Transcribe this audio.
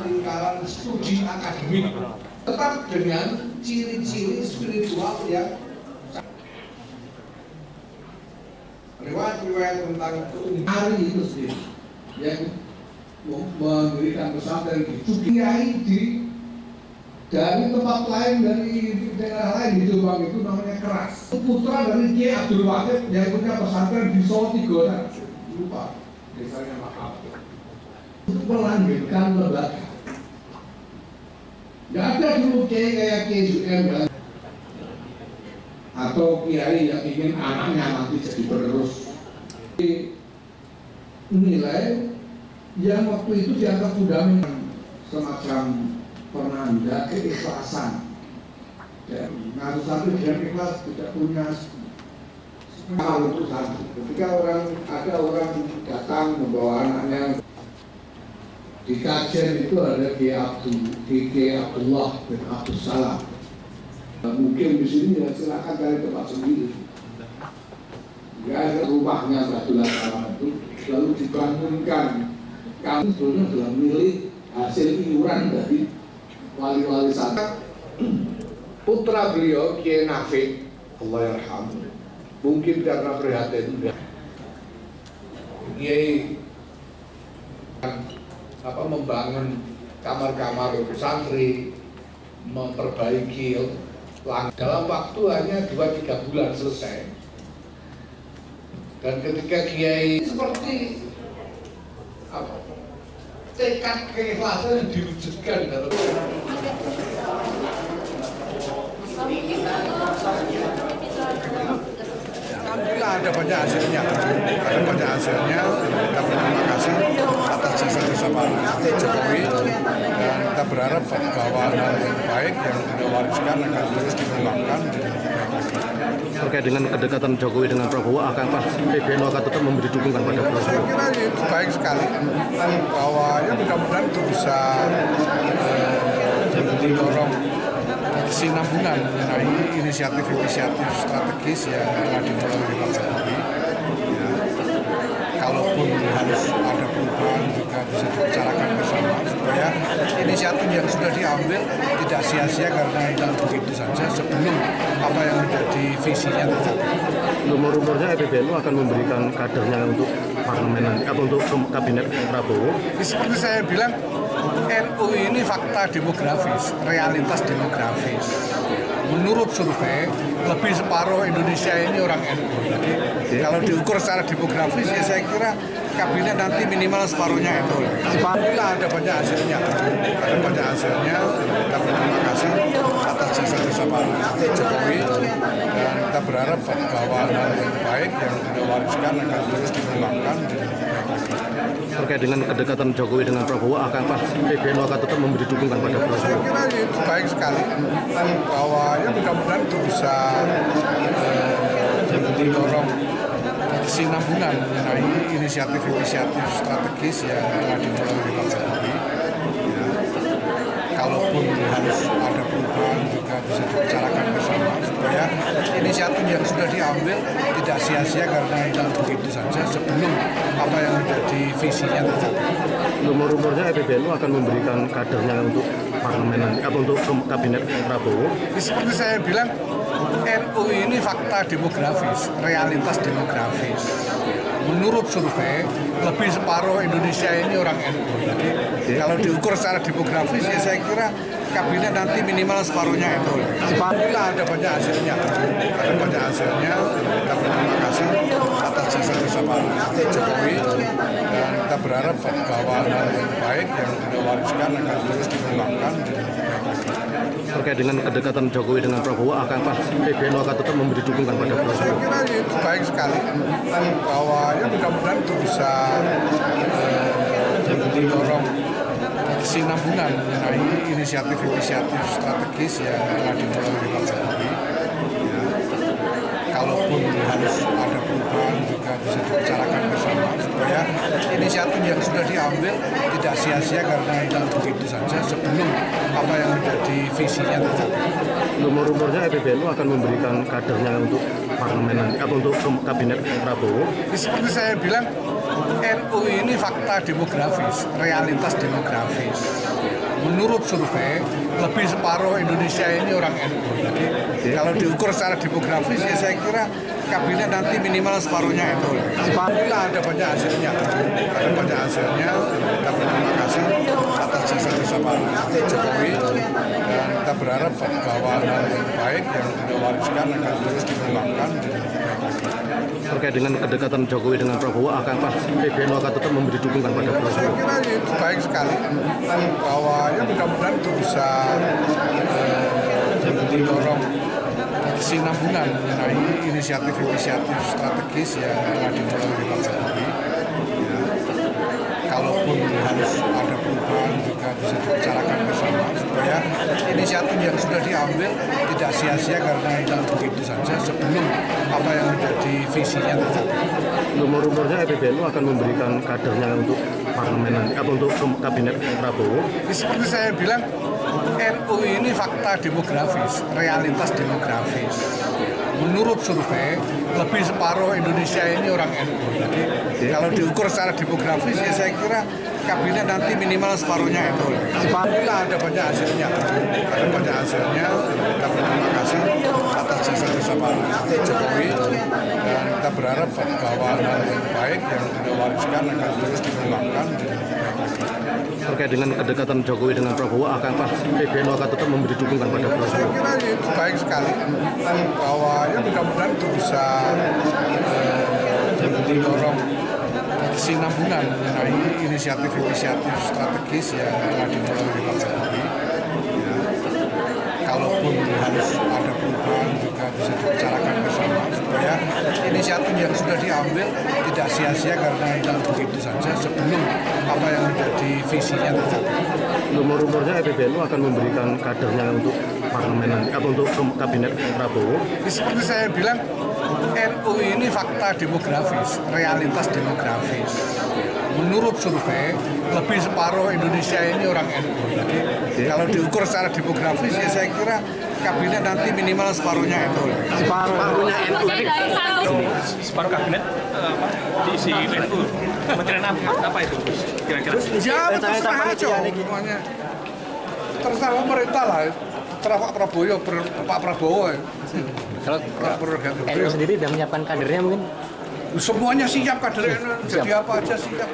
lingkaran studi akademik, tetap dengan ciri-ciri spiritual yang riwayat-riwayat tentang hari itu sendiri yang memberikan pesantren di Kiai dari tempat lain, dari daerah lain di Jombang itu namanya Keras, putra dari Kiai Abdul Wahid yang punya pesantren di Solo Tiga, lupa desanya maaf, untuk melanjutkan lembaga. Nggak ada dulu Kiai kayak Kiai Zu'em atau Kiai yang ingin anaknya nanti jadi penerus. Nilai yang waktu itu dianggap fundamental, semacam penanda keikhlasan. Dan ngaruh satu dia ikhlas tidak punya hal itu satu. Ketika ada orang datang membawa anaknya di kajian itu ada Kiai Abdullah bin Abdul Salam. Mungkin di sini ya silakan cari tempat sendiri. Ya rumahnya Abdullah Salam itu lalu dibangunkan. Kami sebetulnya sudah milik hasil iuran dari wali-wali sana. Putra beliau Kiai Nafik, Allah yarham, mungkin karena prihatin Kiai membangun kamar-kamar santri, memperbaiki dalam waktu hanya 2-3 bulan selesai. Dan ketika Kiai seperti tekad keikhlasan yang diwujudkan dalam alhamdulillah ada banyak hasilnya. Kita berterima kasih atas jasa-jasa Pak Jokowi dan kita berharap bahwa hal yang baik yang kita wariskan akan terus dikembangkan. Terkait dengan kedekatan Jokowi dengan Prabowo, akankah PBNU akan tetap memberi dukungan pada Prabowo? Saya kira itu baik sekali bahwa ya mudah-mudahan itu bisa mendorong kesinambungan mengenai inisiatif-inisiatif strategis yang telah dimulai oleh Pak Jokowi. Ya, kalaupun harus ada perubahan juga bisa dibicarakan bersama supaya inisiatif yang sudah diambil tidak sia-sia karena hilang begitu saja sebelum apa yang menjadi visinya tercapai. Rumor-rumornya PBNU akan memberikan kadernya untuk parlemen nanti atau untuk kabinet Prabowo. Seperti saya bilang, NU ini fakta demografis, realitas demografis. Menurut survei, lebih separuh Indonesia ini orang NU. Jadi kalau diukur secara demografis, ya saya kira kabinet nanti minimal separuhnya NU. Alhamdulillah ada banyak hasilnya. Kita berterima kasih atas jasa-jasa Pak Jokowi dan kita berharap bahwa hal yang baik yang kita wariskan akan terus dikembangkan. Terkait dengan kedekatan Jokowi dengan Prabowo, akankah PBNU akan tetap memberi dukungan pada Prabowo? Saya kira itu baik sekali bahwa ya mudah-mudahan itu bisa mendorong kesinambungan mengenai inisiatif-inisiatif strategis yang telah dimulai oleh Pak Jokowi. Ya, kalaupun harus ada perubahan juga bisa dibicarakan bersama supaya inisiatif yang sudah diambil tidak sia-sia karena hilang begitu saja sebelum apa yang menjadi visinya tercapai. Rumor-rumornya PBNU akan memberikan kadernya untuk parlemen nanti atau untuk kabinet Prabowo. Seperti saya bilang, NU ini fakta demografis, realitas demografis. Menurut survei, lebih separuh Indonesia ini orang NU. Jadi kalau diukur secara demografis, ya saya kira kabinet nanti minimal separuhnya NU. Alhamdulillah ada banyak hasilnya. Kita berterima kasih atas jasa-jasa Pak Jokowi dan kita berharap bahwa hal yang baik yang kita wariskan akan terus dikembangkan. Terkait dengan kedekatan Jokowi dengan Prabowo, akankah PBNU akan tetap memberi dukungan pada Prabowo? Saya kira itu baik sekali bahwa ya mudah-mudahan itu bisa mendorong kesinambungan mengenai inisiatif-inisiatif strategis yang telah dimulai oleh Pak Jokowi. Ya, kalaupun harus ada perubahan juga bisa dibicarakan bersama supaya inisiatif yang sudah diambil tidak sia-sia karena hilang begitu saja sebelum apa yang menjadi visinya tercapai. Rumor-rumornya PBNU akan memberikan kadernya untuk parlemen nanti atau untuk kabinet Prabowo. Seperti saya bilang, NU ini fakta demografis, realitas demografis. menurut survei lebih separuh Indonesia ini orang NU. Jadi kalau diukur secara demografis ya saya kira kabinet nanti minimal separuhnya NU. Alhamdulillah ada banyak hasilnya. Kita berterima kasih atas jasa-jasa Pak Jokowi dan kita berharap bahwa hal yang baik yang beliau wariskan akan terus dikembangkan. Terkait dengan kedekatan Jokowi dengan Prabowo, akankah PBNU akan tetap memberi dukungan pada Prabowo? Saya kira itu baik sekali bahwa ya mudah-mudahan itu bisa mendorong kesinambungan mengenai inisiatif-inisiatif strategis yang telah dimulai oleh Pak Jokowi. Ya, kalaupun harus ada perubahan juga bisa dibicarakan bersama supaya inisiatif yang sudah diambil tidak sia-sia karena hilang begitu saja sebelum apa yang menjadi visinya tercapai. Rumor-rumornya PBNU akan memberikan kadernya untuk parlemen nanti, atau untuk kabinet Prabowo. Seperti saya bilang, NU ini fakta demografis, realitas demografis. Menurut survei, lebih separuh Indonesia ini orang NU. Jadi kalau diukur secara demografis ya saya kira kabinet nanti minimal separuhnya NU. Alhamdulillah ada banyak hasilnya. Kita berterima kasih atas jasa-jasa Pak Jokowi dan kita berharap bahwa hal yang baik yang beliau wariskan akan terus dikembangkan. Terkait dengan kedekatan Jokowi dengan Prabowo, akankah PBNU akan tetap memberi dukungan pada Prabowo? Saya kira itu baik sekali bahwa ya mudah-mudahan itu bisa mendorong kesinambungan mengenai inisiatif-inisiatif strategis yang telah dimulai oleh Pak Jokowi. Ya, kalaupun harus ada perubahan juga bisa dibicarakan bersama supaya inisiatif yang sudah diambil tidak sia-sia karena hilang begitu saja sebelum apa yang menjadi visinya tercapai. Rumor-rumornya PBNU akan memberikan kadernya untuk parlemen nanti, atau untuk kabinet Prabowo. Seperti saya bilang, NU ini fakta demografis, realitas demografis. Menurut survei, lebih separuh Indonesia ini orang NU. Jadi kalau diukur secara demografis ya saya kira kabinet nanti minimal separuhnya NU. Separuhnya NU. Separuh kabinet diisi NU. Kementerian apa itu kira-kira? Ya terserah aja semuanya. Terserah pemerintah lah. Terserah Pak Prabowo, Pak Prabowo. Kalau NU sendiri sudah menyiapkan kadernya mungkin? Semuanya siap kadernya, jadi apa aja siap.